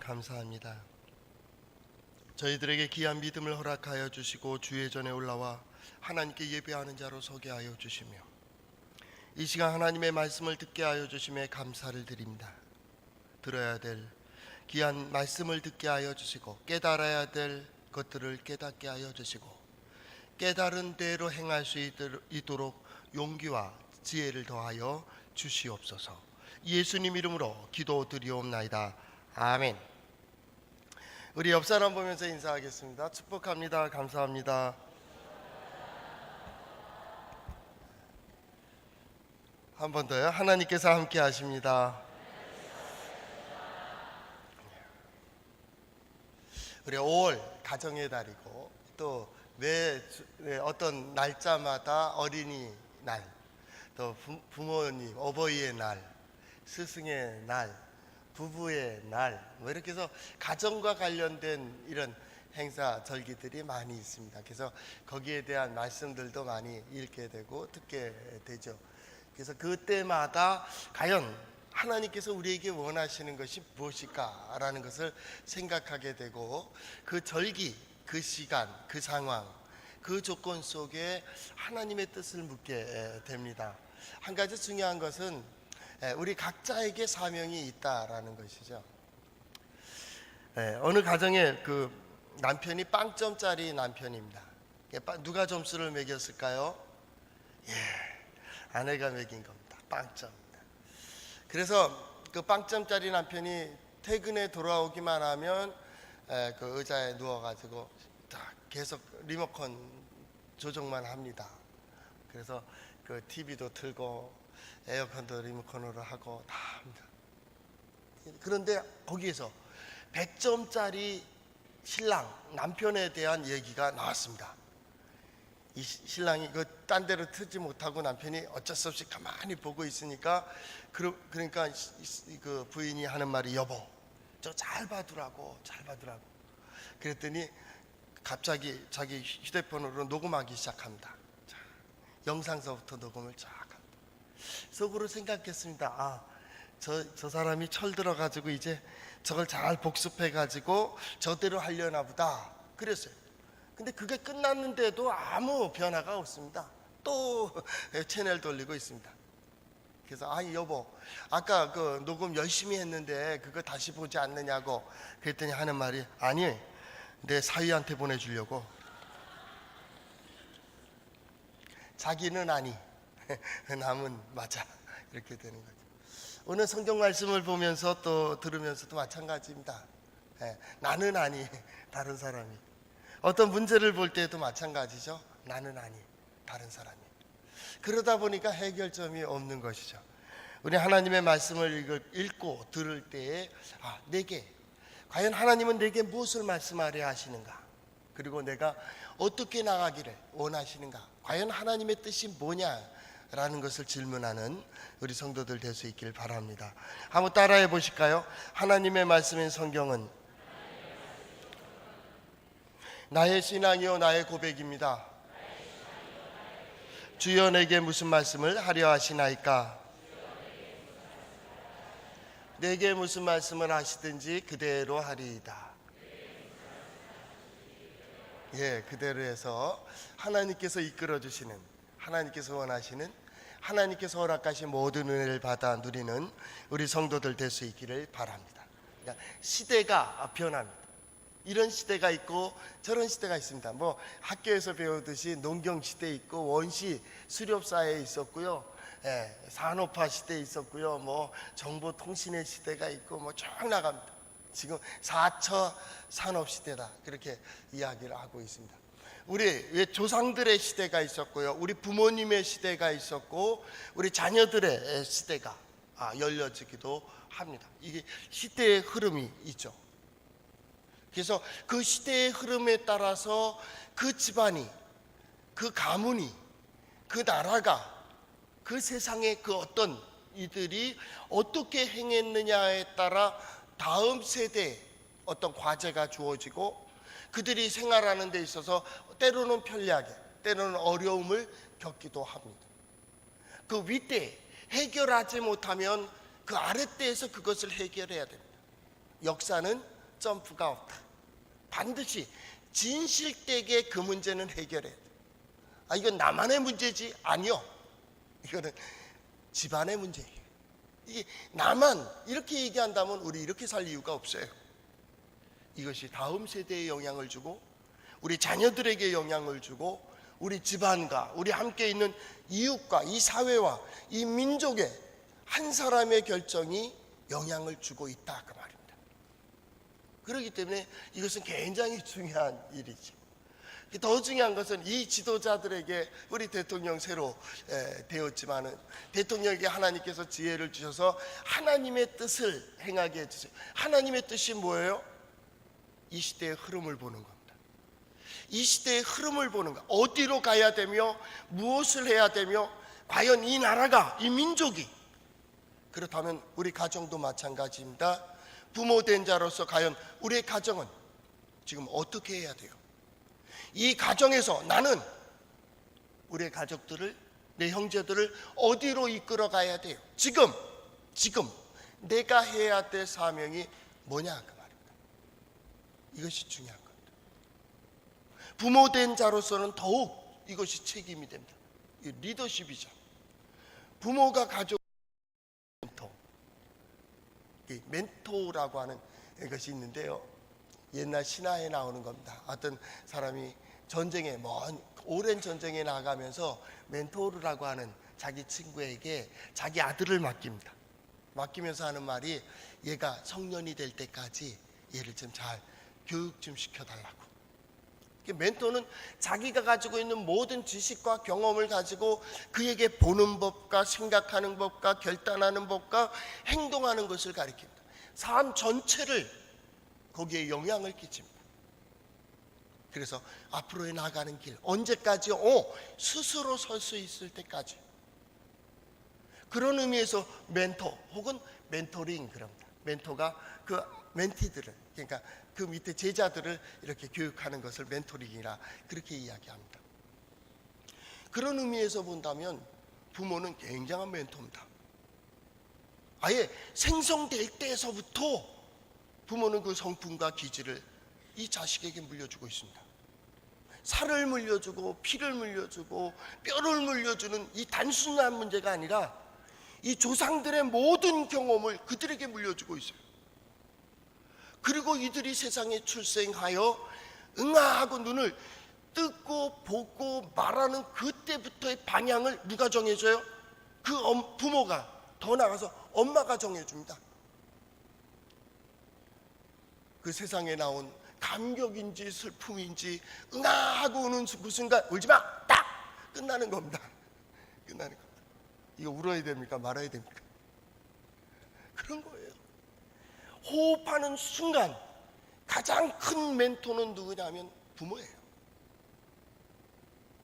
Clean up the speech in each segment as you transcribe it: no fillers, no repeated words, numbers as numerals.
감사합니다. 저희들에게 귀한 믿음을 허락하여 주시고 주의 전에 올라와 하나님께 예배하는 자로 서게 하여 주시며 이 시간 하나님의 말씀을 듣게 하여 주심에 감사를 드립니다. 들어야 될 귀한 말씀을 듣게 하여 주시고 깨달아야 될 것들을 깨닫게 하여 주시고 깨달은 대로 행할 수 있도록 용기와 지혜를 더하여 주시옵소서. 예수님 이름으로 기도드리옵나이다. 아멘. 우리 옆 사람 보면서 인사하겠습니다. 축복합니다. 감사합니다. 한 번 더요. 하나님께서 함께 하십니다. 우리 5월 가정의 달이고 또 매 어떤 날짜마다 어린이날, 또 부모님 어버이의 날, 스승의 날, 부부의 날, 뭐 이렇게 해서 가정과 관련된 이런 행사 절기들이 많이 있습니다. 그래서 거기에 대한 말씀들도 많이 읽게 되고 듣게 되죠. 그래서 그때마다 과연 하나님께서 우리에게 원하시는 것이 무엇일까라는 것을 생각하게 되고 그 절기, 그 시간, 그 상황, 그 조건 속에 하나님의 뜻을 묻게 됩니다. 한 가지 중요한 것은 우리 각자에게 사명이 있다라는 것이죠. 어느 가정에 그 남편이 빵점짜리 남편입니다. 누가 점수를 매겼을까요? 아내가 매긴 겁니다. 빵점입니다. 그래서 그 빵점짜리 남편이 퇴근에 돌아오기만 하면 그 의자에 누워가지고 딱 계속 리모컨 조정만 합니다. 그래서 그 TV도 틀고 에어컨도 리모컨으로 하고 다 합니다. 그런데 거기에서 100점짜리 신랑 남편에 대한 얘기가 나왔습니다. 이 신랑이 그 딴 데로 트지 못하고 남편이 어쩔 수 없이 가만히 보고 있으니까 그러니까 그 부인이 하는 말이 여보 저 잘 봐두라고. 그랬더니 갑자기 자기 휴대폰으로 녹음하기 시작합니다. 자, 영상서부터 녹음을 쫙 합니다. 속으로 생각했습니다. 저 사람이 철들어가지고 이제 저걸 잘 복습해가지고 저대로 하려나 보다 그랬어요. 근데 그게 끝났는데도 아무 변화가 없습니다. 또 채널 돌리고 있습니다. 그래서 여보 아까 그 녹음 열심히 했는데 그거 다시 보지 않느냐고 그랬더니 하는 말이 아니 내 사위한테 보내주려고. 자기는 아니 남은 맞아 이렇게 되는 거죠. 오늘 성경 말씀을 보면서 또 들으면서도 마찬가지입니다. 나는 아니 다른 사람이. 어떤 문제를 볼 때도 마찬가지죠. 나는 아니 다른 사람이. 그러다 보니까 해결점이 없는 것이죠. 우리 하나님의 말씀을 읽고 들을 때에 내게 과연 하나님은 내게 무엇을 말씀하려 하시는가, 그리고 내가 어떻게 나가기를 원하시는가, 과연 하나님의 뜻이 뭐냐라는 것을 질문하는 우리 성도들 될 수 있기를 바랍니다. 한번 따라해 보실까요? 하나님의 말씀인 성경은 나의 신앙이요 나의 고백입니다. 주여 내게 무슨 말씀을 하려 하시나이까? 내게 무슨 말씀을 하시든지 그대로 하리이다. 그대로 해서 하나님께서 이끌어 주시는, 하나님께서 원하시는, 하나님께서 허락하신 모든 은혜를 받아 누리는 우리 성도들 될 수 있기를 바랍니다. 그러니까 시대가 변합니다. 이런 시대가 있고 저런 시대가 있습니다. 뭐 학교에서 배우듯이 농경 시대 있고 원시 수렵 사회에 있었고요, 산업화 시대에 있었고요, 뭐 정보통신의 시대가 있고 뭐 쭉 나갑니다. 지금 4차 산업 시대다 그렇게 이야기를 하고 있습니다. 우리 조상들의 시대가 있었고요, 우리 부모님의 시대가 있었고 우리 자녀들의 시대가 열려지기도 합니다. 이게 시대의 흐름이 있죠. 그래서 그 시대의 흐름에 따라서 그 집안이, 그 가문이, 그 나라가, 그 세상의 그 어떤 이들이 어떻게 행했느냐에 따라 다음 세대에 어떤 과제가 주어지고 그들이 생활하는 데 있어서 때로는 편리하게, 때로는 어려움을 겪기도 합니다. 그 윗대 해결하지 못하면 그 아랫대에서 그것을 해결해야 됩니다. 역사는 점프가 없다. 반드시 진실되게 그 문제는 해결해야 돼. 이건 나만의 문제지? 아니요. 이거는 집안의 문제예요. 이게 나만 이렇게 얘기한다면 우리 이렇게 살 이유가 없어요. 이것이 다음 세대에 영향을 주고 우리 자녀들에게 영향을 주고 우리 집안과 우리 함께 있는 이웃과 이 사회와 이 민족에 한 사람의 결정이 영향을 주고 있다 그 말입니다. 그렇기 때문에 이것은 굉장히 중요한 일이죠. 더 중요한 것은 이 지도자들에게 우리 대통령 새로 되었지만은 대통령에게 하나님께서 지혜를 주셔서 하나님의 뜻을 행하게 해주세요. 하나님의 뜻이 뭐예요? 이 시대의 흐름을 보는 겁니다. 이 시대의 흐름을 보는 것, 어디로 가야 되며 무엇을 해야 되며 과연 이 나라가, 이 민족이, 그렇다면 우리 가정도 마찬가지입니다. 부모 된 자로서 과연 우리의 가정은 지금 어떻게 해야 돼요? 이 가정에서 나는 우리의 가족들을, 내 형제들을 어디로 이끌어 가야 돼요? 지금 내가 해야 될 사명이 뭐냐 그 말입니다. 이것이 중요한 겁니다. 부모 된 자로서는 더욱 이것이 책임이 됩니다. 이 리더십이죠. 부모가 가족 멘토라고 하는 것이 있는데요. 옛날 신화에 나오는 겁니다. 어떤 사람이 전쟁에 오랜 전쟁에 나가면서 멘토르라고 하는 자기 친구에게 자기 아들을 맡깁니다. 맡기면서 하는 말이 얘가 성년이 될 때까지 얘를 좀 잘 교육 좀 시켜달라고. 멘토는 자기가 가지고 있는 모든 지식과 경험을 가지고 그에게 보는 법과 생각하는 법과 결단하는 법과 행동하는 것을 가리킵니다. 삶 전체를 거기에 영향을 끼칩니다. 그래서 앞으로의 나가는 길, 언제까지요? 스스로 설 수 있을 때까지. 그런 의미에서 멘토 혹은 멘토링 그럽니다. 멘토가 그 멘티들을, 그러니까 그 밑에 제자들을 이렇게 교육하는 것을 멘토링이라 그렇게 이야기합니다. 그런 의미에서 본다면 부모는 굉장한 멘토입니다. 아예 생성될 때에서부터 부모는 그 성품과 기질을 이 자식에게 물려주고 있습니다. 살을 물려주고 피를 물려주고 뼈를 물려주는 이 단순한 문제가 아니라 이 조상들의 모든 경험을 그들에게 물려주고 있어요. 그리고 이들이 세상에 출생하여 응아하고 눈을 뜨고 보고 말하는 그때부터의 방향을 누가 정해줘요? 그 부모가, 더 나아가서 엄마가 정해줍니다. 그 세상에 나온 감격인지 슬픔인지 응아하고 우는 그 순간 울지마! 딱! 끝나는 겁니다. 끝나는 겁니다. 이거 울어야 됩니까? 말아야 됩니까? 그런 거예요. 호흡하는 순간 가장 큰 멘토는 누구냐면 부모예요.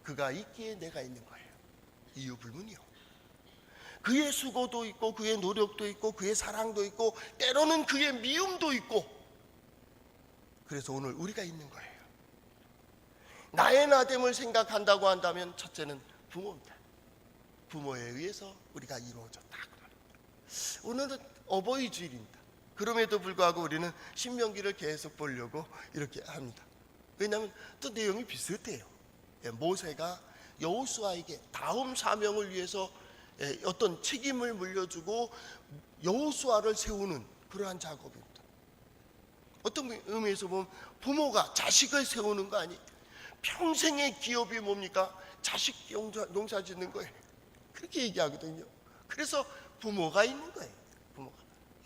그가 있기에 내가 있는 거예요. 이유 불문이요. 그의 수고도 있고 그의 노력도 있고 그의 사랑도 있고 때로는 그의 미움도 있고, 그래서 오늘 우리가 있는 거예요. 나의 나됨을 생각한다고 한다면 첫째는 부모입니다. 부모에 의해서 우리가 이루어졌다. 오늘은 어버이 주일입니다. 그럼에도 불구하고 우리는 신명기를 계속 보려고 이렇게 합니다. 왜냐하면 또 내용이 비슷해요. 모세가 여호수아에게 다음 사명을 위해서 어떤 책임을 물려주고 여호수아를 세우는 그러한 작업입니다. 어떤 의미에서 보면 부모가 자식을 세우는 거 아니? 평생의 기업이 뭡니까? 자식 농사 짓는 거예요. 그렇게 얘기하거든요. 그래서 부모가 있는 거예요. 부모가.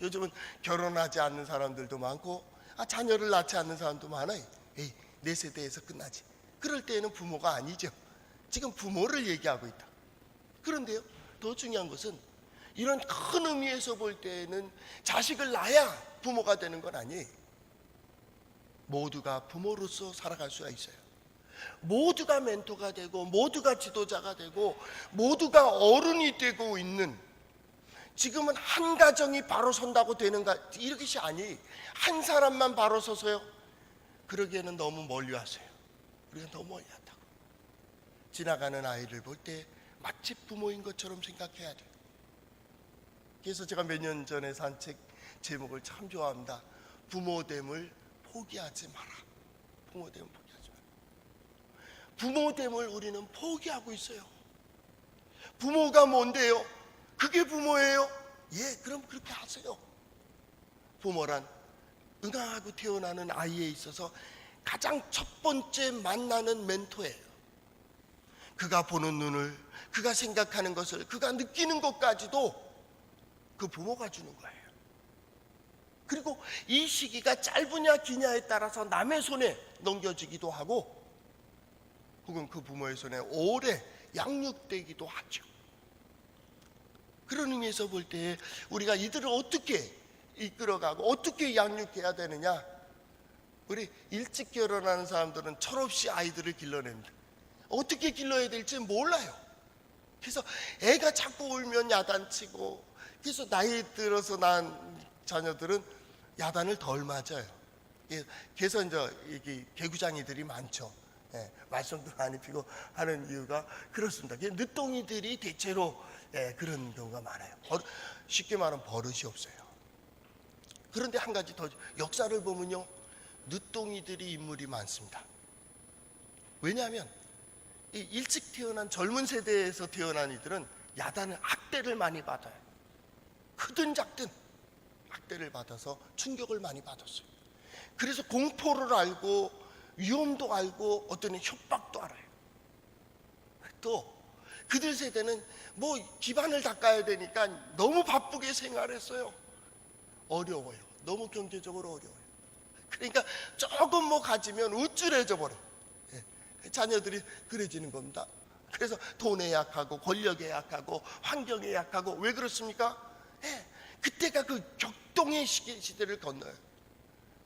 요즘은 결혼하지 않는 사람들도 많고 자녀를 낳지 않는 사람도 많아요. 에이, 내 세대에서 끝나지. 그럴 때에는 부모가 아니죠. 지금 부모를 얘기하고 있다. 그런데요, 더 중요한 것은 이런 큰 의미에서 볼 때에는 자식을 낳아야 부모가 되는 건 아니에요. 모두가 부모로서 살아갈 수가 있어요. 모두가 멘토가 되고 모두가 지도자가 되고 모두가 어른이 되고 있는, 지금은 한 가정이 바로 선다고 되는가 이것이 아니에요. 한 사람만 바로 서서요, 그러기에는 너무 멀리 왔어요. 우리가 너무 멀리 왔다고. 지나가는 아이를 볼 때 마치 부모인 것처럼 생각해야 돼요. 그래서 제가 몇 년 전에 산 책 제목을 참 좋아합니다. 부모됨을 포기하지 마라. 부모됨을 포기하지 마라. 부모됨을 우리는 포기하고 있어요. 부모가 뭔데요? 그게 부모예요? 예, 그럼 그렇게 하세요. 부모란 응아하고 태어나는 아이에 있어서 가장 첫 번째 만나는 멘토예요. 그가 보는 눈을, 그가 생각하는 것을, 그가 느끼는 것까지도 그 부모가 주는 거예요. 그리고 이 시기가 짧으냐 기냐에 따라서 남의 손에 넘겨지기도 하고, 혹은 그 부모의 손에 오래 양육되기도 하죠. 그런 의미에서 볼 때 우리가 이들을 어떻게 이끌어가고 어떻게 양육해야 되느냐, 우리 일찍 결혼하는 사람들은 철없이 아이들을 길러냅니다. 어떻게 길러야 될지 몰라요. 그래서 애가 자꾸 울면 야단치고, 그래서 나이 들어서 낳은 자녀들은 야단을 덜 맞아요. 그래서 이제 이게 개구장이들이 많죠. 예, 말썽도 많이 피고 하는 이유가 그렇습니다. 늦둥이들이 대체로 그런 경우가 많아요. 쉽게 말하면 버릇이 없어요. 그런데 한 가지 더, 역사를 보면요, 늦둥이들이 인물이 많습니다. 왜냐하면 이 일찍 태어난 젊은 세대에서 태어난 이들은 야단을, 학대를 많이 받아요. 크든 작든 학대를 받아서 충격을 많이 받았어요. 그래서 공포를 알고 위험도 알고 어떤 협박도 알아요. 또 그들 세대는 뭐 집안을 닦아야 되니까 너무 바쁘게 생활했어요. 어려워요. 너무 경제적으로 어려워요. 그러니까 조금 뭐 가지면 우쭐해져 버려요. 자녀들이 그래지는 겁니다. 그래서 돈에 약하고 권력에 약하고 환경에 약하고. 왜 그렇습니까? 그때가 그 격동의 시대를 건너요.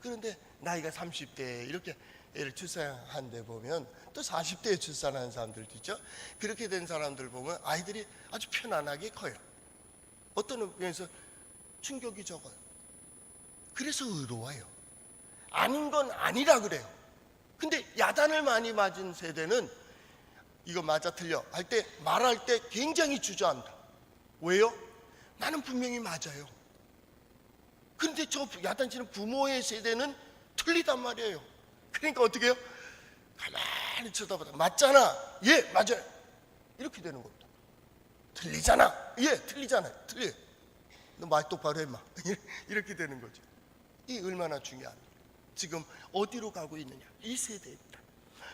그런데 나이가 30대에 이렇게 애를 출산한 데 보면 또 40대에 출산하는 사람들도 있죠. 그렇게 된 사람들 보면 아이들이 아주 편안하게 커요. 어떤 의미에서 충격이 적어요. 그래서 의로워요. 아닌 건 아니라 그래요. 근데 야단을 많이 맞은 세대는 이거 맞아 틀려 할 때, 말할 때 굉장히 주저합니다. 왜요? 나는 분명히 맞아요. 그런데 저 야단치는 부모의 세대는 틀리단 말이에요. 그러니까 어떻게 해요? 가만히 쳐다보다 맞잖아. 예, 맞아요. 이렇게 되는 겁니다. 틀리잖아. 예, 틀리잖아요. 틀려요. 너 말 똑바로 해, 임마. 이렇게 되는 거죠. 이 얼마나 중요합니까? 지금 어디로 가고 있느냐, 이 세대입니다.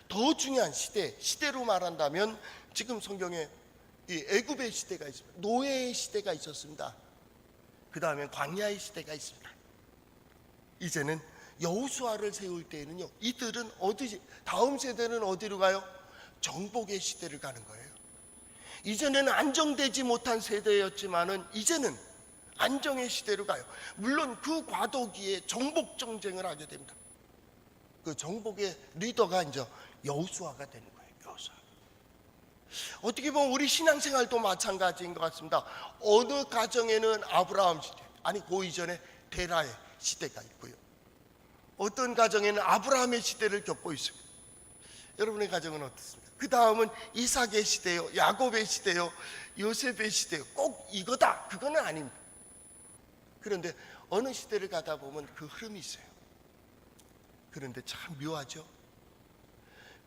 더 중요한 시대로 말한다면 지금 성경에 이 애굽의 시대가 있습니다. 노예의 시대가 있었습니다. 그 다음에 광야의 시대가 있습니다. 이제는 여호수아를 세울 때에는요, 이들은 다음 세대는 어디로 가요? 정복의 시대를 가는 거예요. 이전에는 안정되지 못한 세대였지만은 이제는 안정의 시대로 가요. 물론 그 과도기에 정복 정쟁을 하게 됩니다. 그 정복의 리더가 이제 여호수아가 되는 거예요. 여호수아. 어떻게 보면 우리 신앙생활도 마찬가지인 것 같습니다. 어느 가정에는 아브라함 시대, 아니 그 이전에 데라의 시대가 있고요. 어떤 가정에는 아브라함의 시대를 겪고 있습니다. 여러분의 가정은 어떻습니까? 그 다음은 이삭의 시대요, 야곱의 시대요, 요셉의 시대요. 꼭 이거다, 그거는 아닙니다. 그런데 어느 시대를 가다 보면 그 흐름이 있어요. 그런데 참 묘하죠.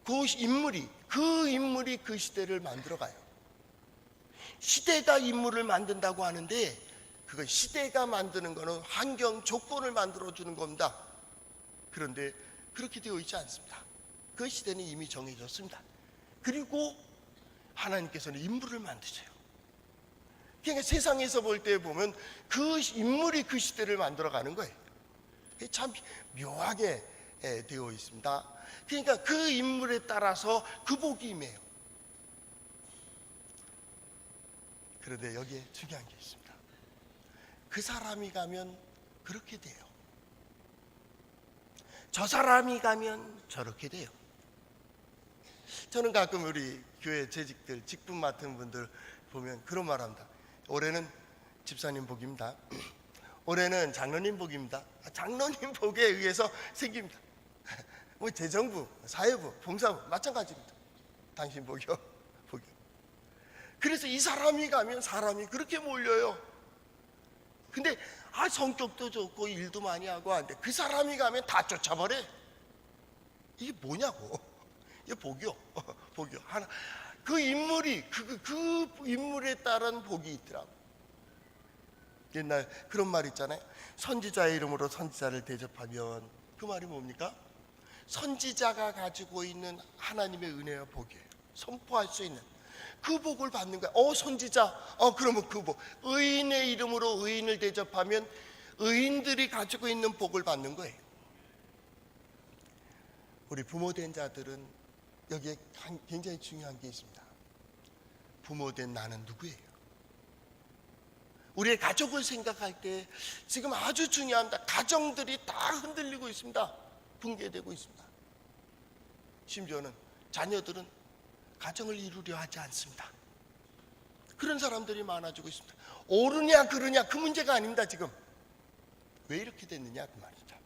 그 인물이 그 시대를 만들어가요. 시대가 인물을 만든다고 하는데, 그건 시대가 만드는 거는 환경 조건을 만들어주는 겁니다. 그런데 그렇게 되어 있지 않습니다. 그 시대는 이미 정해졌습니다. 그리고 하나님께서는 인물을 만드세요. 그러니까 세상에서 볼 때 보면 그 인물이 그 시대를 만들어가는 거예요. 참 묘하게 되어 있습니다. 그러니까 그 인물에 따라서 그 복이 임해요. 그런데 여기에 중요한 게 있습니다. 그 사람이 가면 그렇게 돼요. 저 사람이 가면 저렇게 돼요. 저는 가끔 우리 교회 재직들, 직분 맡은 분들 보면 그런 말 합니다. 올해는 집사님 복입니다. 올해는 장로님 복입니다. 장로님 복에 의해서 생깁니다. 뭐 재정부, 사회부, 봉사부 마찬가지입니다. 당신 복이요, 복이요. 그래서 이 사람이 가면 사람이 그렇게 몰려요. 근데 성격도 좋고 일도 많이 하고 하는데 그 사람이 가면 다 쫓아버려. 이게 뭐냐고. 이게 복이요. 복이요. 하나 그 인물이 그 인물에 따른 복이 있더라고. 옛날 그런 말 있잖아요. 선지자의 이름으로 선지자를 대접하면, 그 말이 뭡니까? 선지자가 가지고 있는 하나님의 은혜와 복이에요. 선포할 수 있는 그 복을 받는 거야. 선지자, 그러면 그 복, 의인의 이름으로 의인을 대접하면 의인들이 가지고 있는 복을 받는 거예요. 우리 부모된 자들은 여기에 굉장히 중요한 게 있습니다. 부모된 나는 누구예요? 우리의 가족을 생각할 때 지금 아주 중요합니다. 가정들이 다 흔들리고 있습니다. 붕괴되고 있습니다. 심지어는 자녀들은 가정을 이루려 하지 않습니다. 그런 사람들이 많아지고 있습니다. 옳으냐 그르냐 그 문제가 아닙니다. 지금 왜 이렇게 됐느냐 그 말이죠.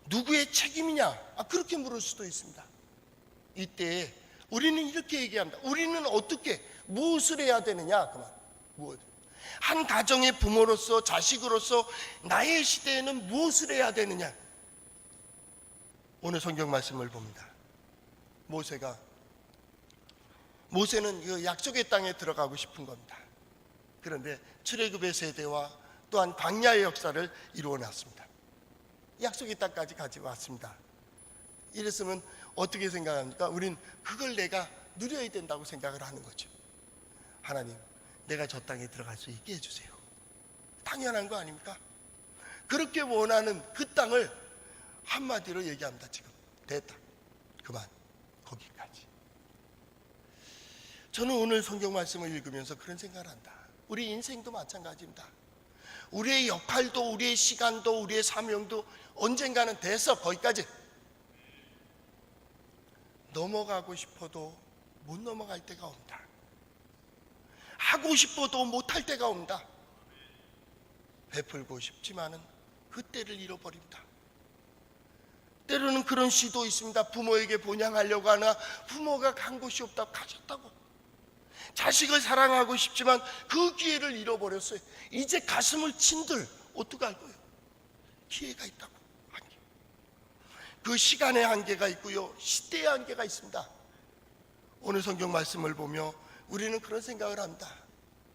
누구의 책임이냐 그렇게 물을 수도 있습니다. 이때 우리는 이렇게 얘기합니다. 우리는 어떻게 무엇을 해야 되느냐 그 말. 무엇? 한 가정의 부모로서 자식으로서 나의 시대에는 무엇을 해야 되느냐. 오늘 성경 말씀을 봅니다. 모세는 그 약속의 땅에 들어가고 싶은 겁니다. 그런데 출애굽의 세대와 또한 광야의 역사를 이루어 놨습니다. 약속의 땅까지 가지고 왔습니다. 이랬으면 어떻게 생각합니까? 우린 그걸 내가 누려야 된다고 생각을 하는 거죠. 하나님, 내가 저 땅에 들어갈 수 있게 해주세요. 당연한 거 아닙니까? 그렇게 원하는 그 땅을 한마디로 얘기합니다. 지금 됐다, 그만, 거기까지. 저는 오늘 성경 말씀을 읽으면서 그런 생각을 한다. 우리 인생도 마찬가지입니다. 우리의 역할도 우리의 시간도 우리의 사명도 언젠가는 돼서 거기까지 넘어가고 싶어도 못 넘어갈 때가 옵니다. 하고 싶어도 못할 때가 옵니다. 베풀고 싶지만은 그 때를 잃어버립니다. 때로는 그런 시도 있습니다. 부모에게 본향하려고 하나 부모가 간 곳이 없다고 가셨다고. 자식을 사랑하고 싶지만 그 기회를 잃어버렸어요. 이제 가슴을 친들 어떡할 거예요? 기회가 있다고. 한계. 그 시간의 한계가 있고요, 시대의 한계가 있습니다. 오늘 성경 말씀을 보며 우리는 그런 생각을 합니다.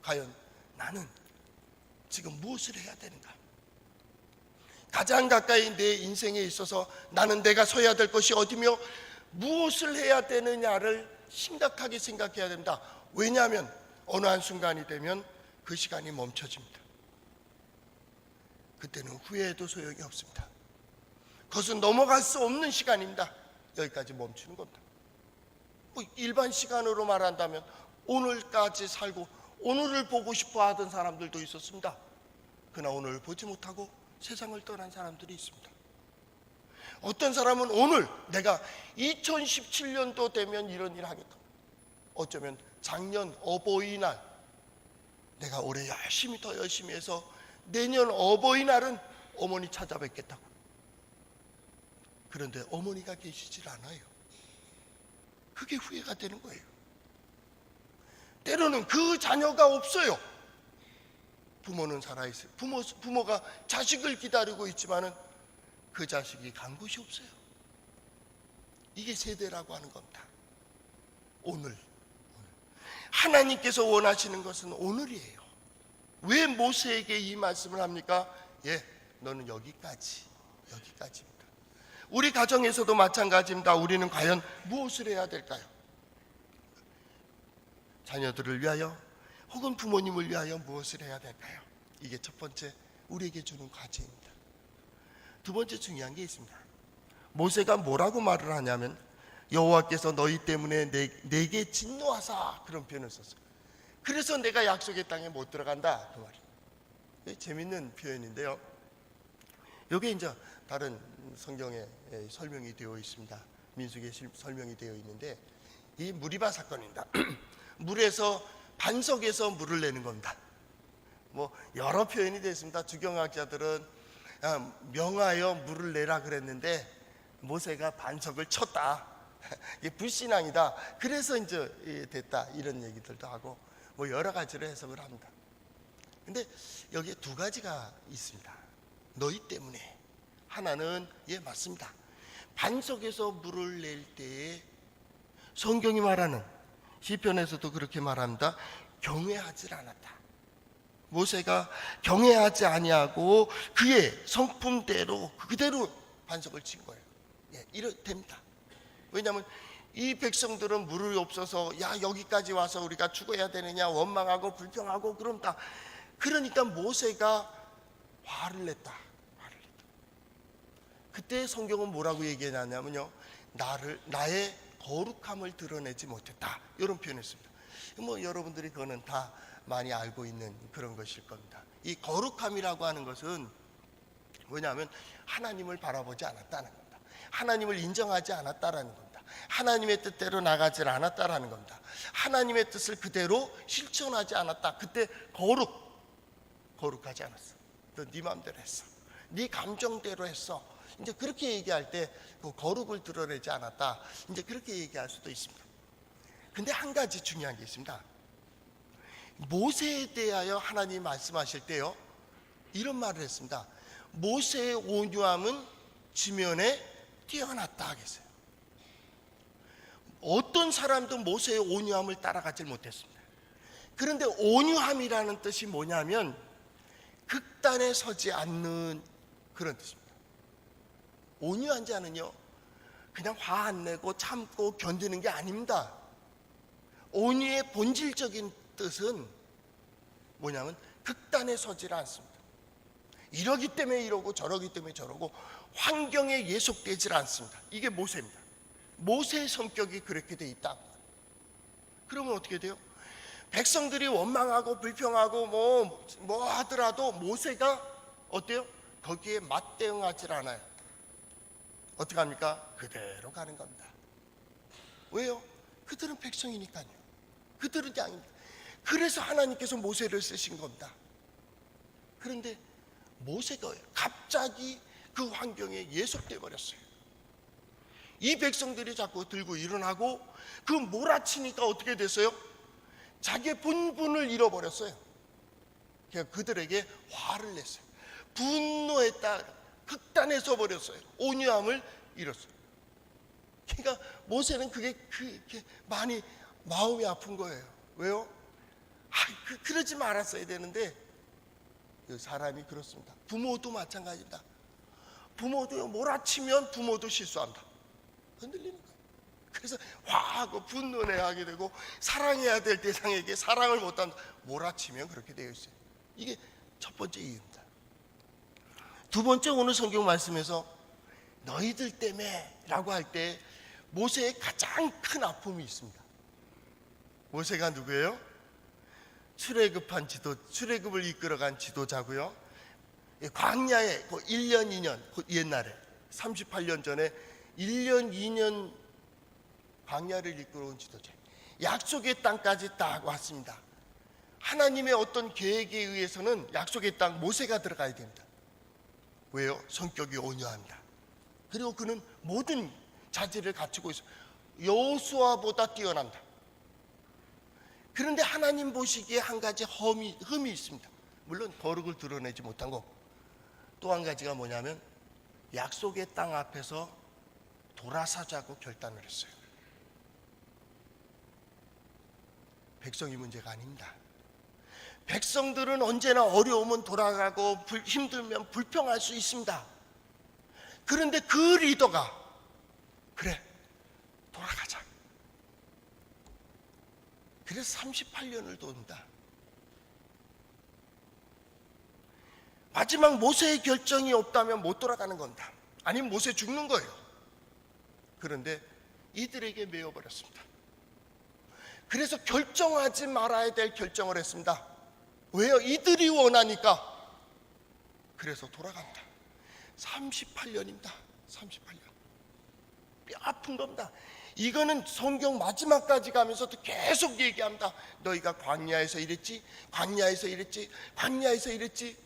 과연 나는 지금 무엇을 해야 되는가? 가장 가까이 내 인생에 있어서 나는 내가 서야 될 것이 어디며 무엇을 해야 되느냐를 심각하게 생각해야 됩니다. 왜냐하면 어느 한순간이 되면 그 시간이 멈춰집니다. 그때는 후회해도 소용이 없습니다. 그것은 넘어갈 수 없는 시간입니다. 여기까지 멈추는 겁니다. 일반 시간으로 말한다면 오늘까지 살고 오늘을 보고 싶어 하던 사람들도 있었습니다. 그러나 오늘을 보지 못하고 세상을 떠난 사람들이 있습니다. 어떤 사람은 오늘 내가 2017년도 되면 이런 일 하겠다. 어쩌면 작년 어버이날 내가 올해 더 열심히 해서 내년 어버이날은 어머니 찾아뵙겠다고. 그런데 어머니가 계시질 않아요. 그게 후회가 되는 거예요. 때로는 그 자녀가 없어요. 부모는 살아있어요. 부모가 자식을 기다리고 있지만은 그 자식이 간 곳이 없어요. 이게 세대라고 하는 겁니다. 오늘 하나님께서 원하시는 것은 오늘이에요. 왜 모세에게 이 말씀을 합니까? 너는 여기까지입니다. 우리 가정에서도 마찬가지입니다. 우리는 과연 무엇을 해야 될까요? 자녀들을 위하여 혹은 부모님을 위하여 무엇을 해야 될까요? 이게 첫 번째 우리에게 주는 과제입니다. 두 번째 중요한 게 있습니다. 모세가 뭐라고 말을 하냐면 여호와께서 너희 때문에 내게 진노하사, 그런 표현을 썼어요. 그래서 내가 약속의 땅에 못 들어간다, 그 말이에요. 재밌는 표현인데요. 이게 이제 다른 성경에 설명이 되어 있습니다. 민수기에 설명이 되어 있는데 이 무리바 사건입니다. 물에서 반석에서 물을 내는 겁니다. 여러 표현이 되어 있습니다. 주경학자들은 명하여 물을 내라 그랬는데 모세가 반석을 쳤다. 이게 불신앙이다. 그래서 이제 됐다, 이런 얘기들도 하고 여러 가지로 해석을 합니다. 근데 여기에 두 가지가 있습니다. 너희 때문에. 하나는 맞습니다. 반석에서 물을 낼 때에 성경이 말하는, 시편에서도 그렇게 말합니다. 경외하지 않았다. 모세가 경외하지 아니하고 그의 성품대로 그대로 반석을 친 거예요. 이래 됩니다. 왜냐하면 이 백성들은 물이 없어서 여기까지 와서 우리가 죽어야 되느냐 원망하고 불평하고 그런다. 그러니까 모세가 화를 냈다. 그때 성경은 뭐라고 얘기하냐면요, 나의 거룩함을 드러내지 못했다, 이런 표현했습니다. 여러분들이 그거는 다 많이 알고 있는 그런 것일 겁니다. 이 거룩함이라고 하는 것은 뭐냐면 하나님을 바라보지 않았다는 겁니다. 하나님을 인정하지 않았다라는 겁니다. 하나님의 뜻대로 나가지 않았다라는 겁니다. 하나님의 뜻을 그대로 실천하지 않았다. 그때 거룩하지 않았어. 너 네 마음대로 했어. 네 감정대로 했어. 이제 그렇게 얘기할 때 그 거룩을 드러내지 않았다, 이제 그렇게 얘기할 수도 있습니다. 근데 한 가지 중요한 게 있습니다. 모세에 대하여 하나님 말씀하실 때요, 이런 말을 했습니다. 모세의 온유함은 지면에 뛰어났다 하겠어요. 어떤 사람도 모세의 온유함을 따라가지 못했습니다. 그런데 온유함이라는 뜻이 뭐냐면 극단에 서지 않는 그런 뜻입니다. 온유한 자는요, 그냥 화 안 내고 참고 견디는 게 아닙니다. 온유의 본질적인 뜻은 뭐냐면 극단에 서질 않습니다. 이러기 때문에 이러고 저러기 때문에 저러고 환경에 예속되질 않습니다. 이게 모세입니다. 모세의 성격이 그렇게 돼 있다. 그러면 어떻게 돼요? 백성들이 원망하고 불평하고 뭐 하더라도 모세가 어때요? 거기에 맞대응하질 않아요. 어떻게 합니까? 그대로 가는 겁니다. 왜요? 그들은 백성이니까요. 그들은 양입니다. 그래서 하나님께서 모세를 쓰신 겁니다. 그런데 모세가 갑자기 그 환경에 예속돼 버렸어요. 이 백성들이 자꾸 들고 일어나고 그 몰아치니까 어떻게 됐어요? 자기의 본분을 잃어버렸어요. 그러니까 그들에게 화를 냈어요. 분노했다. 극단에 서버렸어요. 온유함을 잃었어요. 그러니까 모세는 그게 많이 마음이 아픈 거예요. 왜요? 그러지 말았어야 되는데 사람이 그렇습니다. 부모도 마찬가지입니다. 부모도 몰아치면 부모도 실수한다. 흔들리는 거예요. 그래서 화하고 분노해하게 되고 사랑해야 될 대상에게 사랑을 못한다. 몰아치면 그렇게 되어 있어요. 이게 첫 번째 이유입니다. 두 번째, 오늘 성경 말씀에서 너희들 때문에 라고 할 때 모세의 가장 큰 아픔이 있습니다. 모세가 누구예요? 출애굽을 이끌어간 지도자고요. 광야에 1년 2년 옛날에 38년 전에 1년 2년 광야를 이끌어온 지도자. 약속의 땅까지 딱 왔습니다. 하나님의 어떤 계획에 의해서는 약속의 땅 모세가 들어가야 됩니다. 왜요? 성격이 온유합니다. 그리고 그는 모든 자질을 갖추고 있어요. 여호수아보다 뛰어난다. 그런데 하나님 보시기에 한 가지 흠이 있습니다. 물론 거룩을 드러내지 못한 거. 또 한 가지가 뭐냐면 약속의 땅 앞에서 돌아서자고 결단을 했어요. 백성이 문제가 아닙니다. 백성들은 언제나 어려우면 돌아가고 힘들면 불평할 수 있습니다. 그런데 그 리더가 그래 돌아가자. 그래서 38년을 돕니다. 마지막 모세의 결정이 없다면 못 돌아가는 겁니다. 아니면 모세 죽는 거예요. 그런데 이들에게 매여버렸습니다. 그래서 결정하지 말아야 될 결정을 했습니다. 왜요? 이들이 원하니까. 그래서 돌아갑니다. 38년입니다. 38년. 뼈 아픈 겁니다. 이거는 성경 마지막까지 가면서도 계속 얘기합니다. 너희가 광야에서 이랬지, 광야에서 이랬지, 광야에서 이랬지.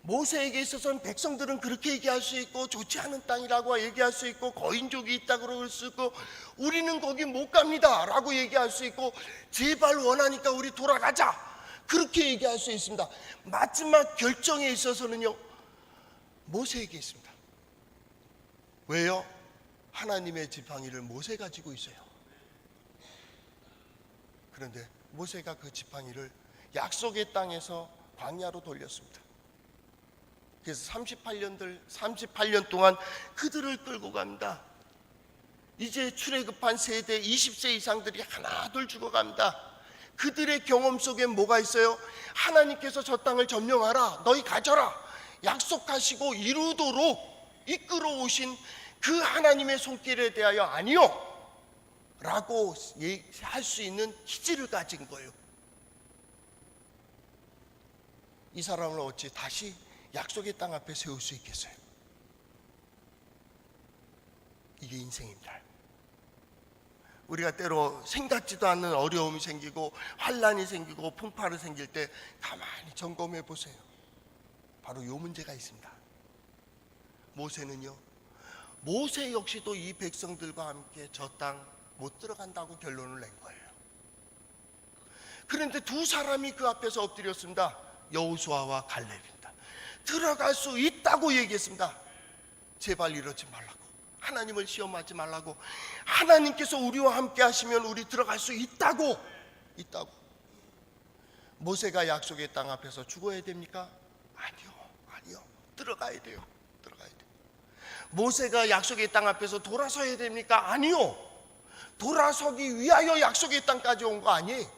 모세에게 있어서는 백성들은 그렇게 얘기할 수 있고 좋지 않은 땅이라고 얘기할 수 있고 거인족이 있다고 그럴 수 있고 우리는 거기 못 갑니다 라고 얘기할 수 있고 제발 원하니까 우리 돌아가자. 그렇게 얘기할 수 있습니다. 마지막 결정에 있어서는요, 모세에게 있습니다. 왜요? 하나님의 지팡이를 모세가 쥐고 있어요. 그런데 모세가 그 지팡이를 약속의 땅에서 광야로 돌렸습니다. 그래서 38년 동안 그들을 끌고 갑니다. 이제 출애굽한 세대 20세 이상들이 하나둘 죽어갑니다. 그들의 경험 속에 뭐가 있어요? 하나님께서 저 땅을 점령하라, 너희 가져라 약속하시고 이루도록 이끌어 오신 그 하나님의 손길에 대하여 아니요 라고 할 수 있는 기질을 가진 거예요. 이 사람을 어찌 다시 약속의 땅 앞에 세울 수 있겠어요? 이게 인생입니다. 우리가 때로 생각지도 않는 어려움이 생기고 환란이 생기고 풍파가 생길 때 가만히 점검해 보세요. 바로 이 문제가 있습니다. 모세 역시도 이 백성들과 함께 저 땅 못 들어간다고 결론을 낸 거예요. 그런데 두 사람이 그 앞에서 엎드렸습니다. 여호수아와 갈렙입니다. 들어갈 수 있다고 얘기했습니다. 제발 이러지 말라고, 하나님을 시험하지 말라고, 하나님께서 우리와 함께 하시면 우리 들어갈 수 있다고. 모세가 약속의 땅 앞에서 죽어야 됩니까? 아니요. 들어가야 돼요. 모세가 약속의 땅 앞에서 돌아서야 됩니까? 아니요. 돌아서기 위하여 약속의 땅까지 온 거 아니에요.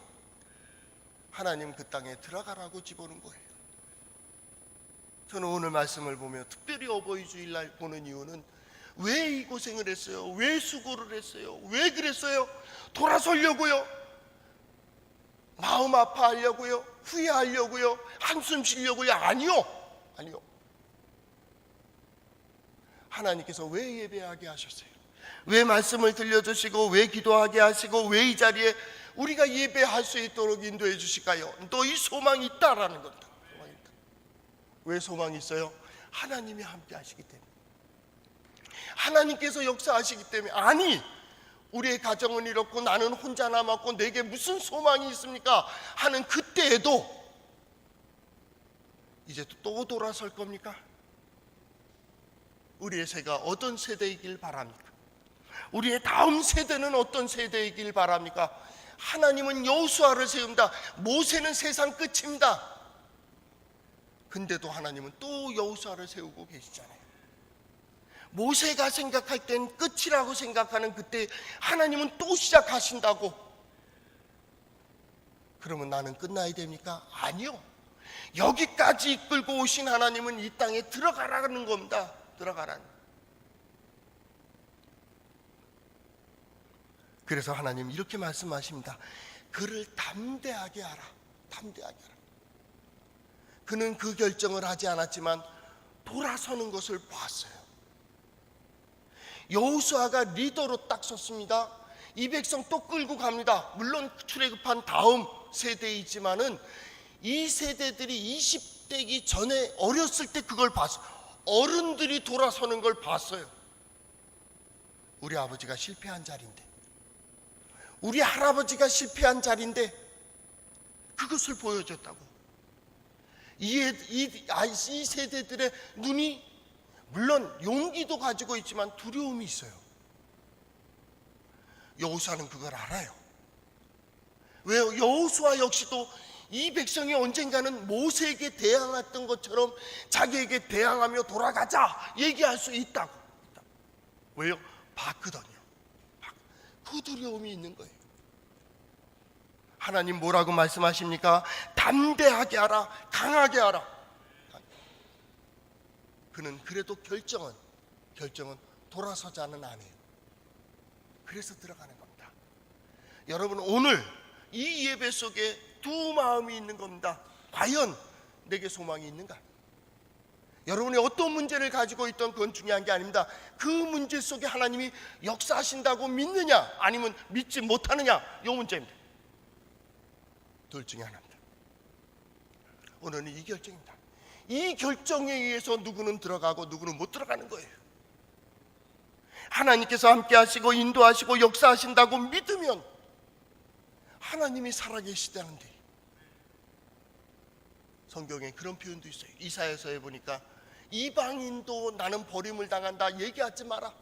하나님 그 땅에 들어가라고 집어넣은 거예요. 저는 오늘 말씀을 보며 특별히 어버이 주일날 보는 이유는 왜 이 고생을 했어요? 왜 수고를 했어요? 왜 그랬어요? 돌아서려고요? 마음 아파하려고요? 후회하려고요? 한숨 쉬려고요? 아니요. 하나님께서 왜 예배하게 하셨어요? 왜 말씀을 들려주시고 왜 기도하게 하시고 왜 이 자리에 우리가 예배할 수 있도록 인도해 주실까요? 또 이 소망이 있다라는 겁니다. 왜 소망이 있어요? 하나님이 함께 하시기 때문에, 하나님께서 역사하시기 때문에. 아니, 우리의 가정은 이렇고 나는 혼자 남았고 내게 무슨 소망이 있습니까? 하는 그때에도 이제 또 돌아설 겁니까? 우리의 세가 어떤 세대이길 바랍니까? 우리의 다음 세대는 어떤 세대이길 바랍니까? 하나님은 여호수아를 세운다. 모세는 세상 끝입니다. 근데도 하나님은 또 여호수아를 세우고 계시잖아요. 모세가 생각할 땐 끝이라고 생각하는 그때 하나님은 또 시작하신다고. 그러면 나는 끝나야 됩니까? 아니요. 여기까지 이끌고 오신 하나님은 이 땅에 들어가라는 겁니다. 들어가라는. 그래서 하나님 이렇게 말씀하십니다. 그를 담대하게 하라. 그는 그 결정을 하지 않았지만 돌아서는 것을 봤어요. 여호수아가 리더로 딱 섰습니다. 이 백성 또 끌고 갑니다. 물론 출애굽한 다음 세대이지만은 이 세대들이 20대기 전에 어렸을 때 그걸 봤어요. 어른들이 돌아서는 걸 봤어요. 우리 아버지가 실패한 자리인데, 우리 할아버지가 실패한 자리인데 그것을 보여줬다고. 이 세대들의 눈이 물론 용기도 가지고 있지만 두려움이 있어요. 여호수아는 그걸 알아요. 왜요? 여호수아 역시도 이 백성이 언젠가는 모세에게 대항했던 것처럼 자기에게 대항하며 돌아가자 얘기할 수 있다고. 왜요? 봤거든요. 그 두려움이 있는 거예요. 하나님 뭐라고 말씀하십니까? 담대하게 하라, 강하게 하라. 그는 그래도 결정은 돌아서자는 안 해요. 그래서 들어가는 겁니다. 여러분, 오늘 이 예배 속에 두 마음이 있는 겁니다. 과연 내게 소망이 있는가? 여러분이 어떤 문제를 가지고 있던 그건 중요한 게 아닙니다. 그 문제 속에 하나님이 역사하신다고 믿느냐 아니면 믿지 못하느냐, 이 문제입니다. 둘 중에 하나입니다. 오늘은 이 결정입니다. 이 결정에 의해서 누구는 들어가고 누구는 못 들어가는 거예요. 하나님께서 함께 하시고 인도하시고 역사하신다고 믿으면 하나님이 살아계시다는데, 성경에 그런 표현도 있어요. 이사야서에 보니까 이방인도 나는 버림을 당한다 얘기하지 마라.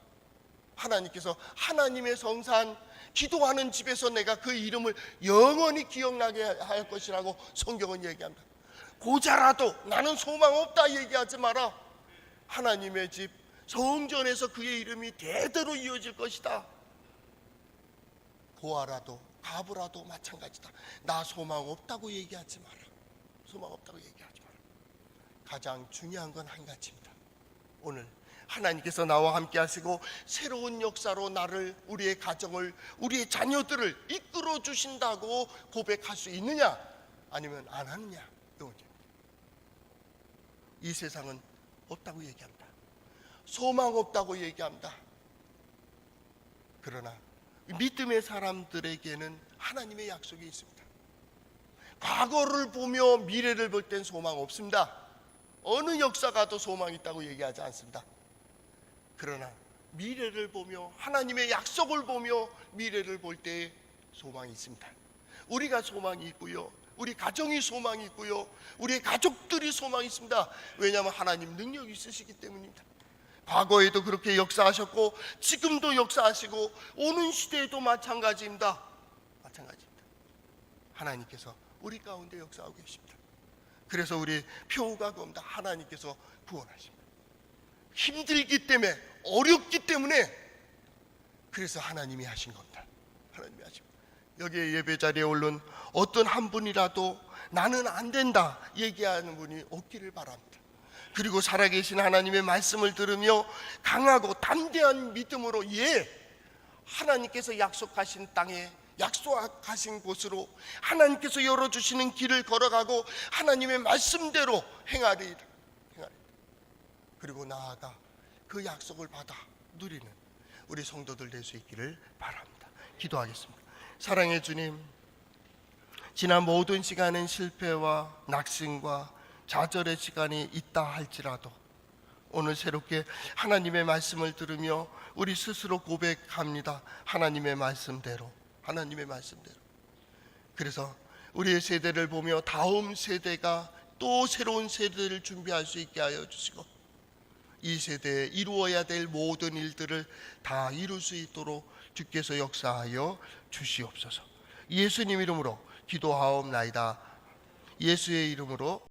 하나님께서 하나님의 성산 기도하는 집에서 내가 그 이름을 영원히 기억나게 할 것이라고 성경은 얘기합니다. 고자라도 나는 소망 없다 얘기하지 마라. 하나님의 집 성전에서 그의 이름이 대대로 이어질 것이다. 고아라도 가부라도 마찬가지다. 나 소망 없다고 얘기하지 마라. 소망 없다고 얘기하지 마라. 가장 중요한 건 한 가지입니다. 오늘 하나님께서 나와 함께 하시고 새로운 역사로 나를, 우리의 가정을, 우리의 자녀들을 이끌어 주신다고 고백할 수 있느냐 아니면 안 하느냐, 이 세상은 없다고 얘기합니다. 소망 없다고 얘기합니다. 그러나 믿음의 사람들에게는 하나님의 약속이 있습니다. 과거를 보며 미래를 볼 땐 소망 없습니다. 어느 역사가도 소망 있다고 얘기하지 않습니다. 그러나 미래를 보며 하나님의 약속을 보며 미래를 볼 때 소망이 있습니다. 우리가 소망이 있고요, 우리 가정이 소망이 있고요, 우리의 가족들이 소망이 있습니다. 왜냐하면 하나님 능력이 있으시기 때문입니다. 과거에도 그렇게 역사하셨고 지금도 역사하시고 오는 시대에도 마찬가지입니다. 하나님께서 우리 가운데 역사하고 계십니다. 그래서 우리 표가 그겁니다. 하나님께서 구원하십니다. 힘들기 때문에, 어렵기 때문에, 그래서 하나님이 하신 겁니다. 하나님이 하십니다. 여기에 예배 자리에 오른 어떤 한 분이라도 나는 안 된다 얘기하는 분이 없기를 바랍니다. 그리고 살아계신 하나님의 말씀을 들으며 강하고 담대한 믿음으로 하나님께서 약속하신 땅에, 약속하신 곳으로 하나님께서 열어주시는 길을 걸어가고 하나님의 말씀대로 행하리이다. 그리고 나아가 그 약속을 받아 누리는 우리 성도들 될 수 있기를 바랍니다. 기도하겠습니다. 사랑의 주님, 지난 모든 시간은 실패와 낙심과 좌절의 시간이 있다 할지라도 오늘 새롭게 하나님의 말씀을 들으며 우리 스스로 고백합니다. 하나님의 말씀대로. 그래서 우리의 세대를 보며 다음 세대가 또 새로운 세대를 준비할 수 있게 하여 주시고 이 세대에 이루어야 될 모든 일들을 다 이룰 수 있도록 주께서 역사하여 주시옵소서. 예수님 이름으로 기도하옵나이다. 예수의 이름으로